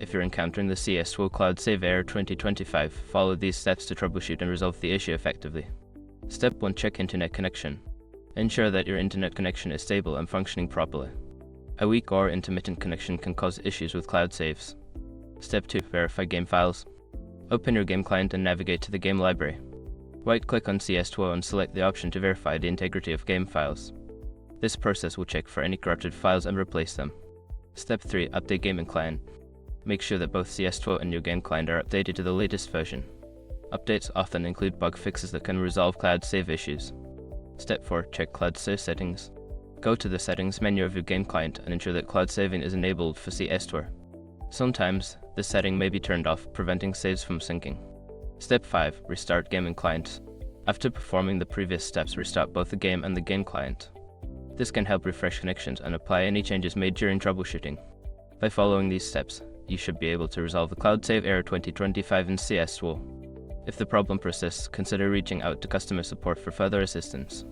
If you're encountering the CS2 Cloud Save Error 2025, follow these steps to troubleshoot and resolve the issue effectively. Step 1. Check internet connection. Ensure that your internet connection is stable and functioning properly. A weak or intermittent connection can cause issues with cloud saves. Step 2. Verify game files. Open your game client and navigate to the game library. Right-click on CS2 and select the option to verify the integrity of game files. This process will check for any corrupted files and replace them. Step 3. Update gaming client. Make sure that both CS2 and your game client are updated to the latest version. Updates often include bug fixes that can resolve cloud save issues. Step 4. Check cloud save settings. Go to the settings menu of your game client and ensure that cloud saving is enabled for CS2. Sometimes, this setting may be turned off, preventing saves from syncing. Step 5. Restart gaming client. After performing the previous steps, restart both the game and the game client. This can help refresh connections and apply any changes made during troubleshooting. By following these steps, you should be able to resolve the Cloud Save Error 2025 in CS2. If the problem persists, consider reaching out to customer support for further assistance.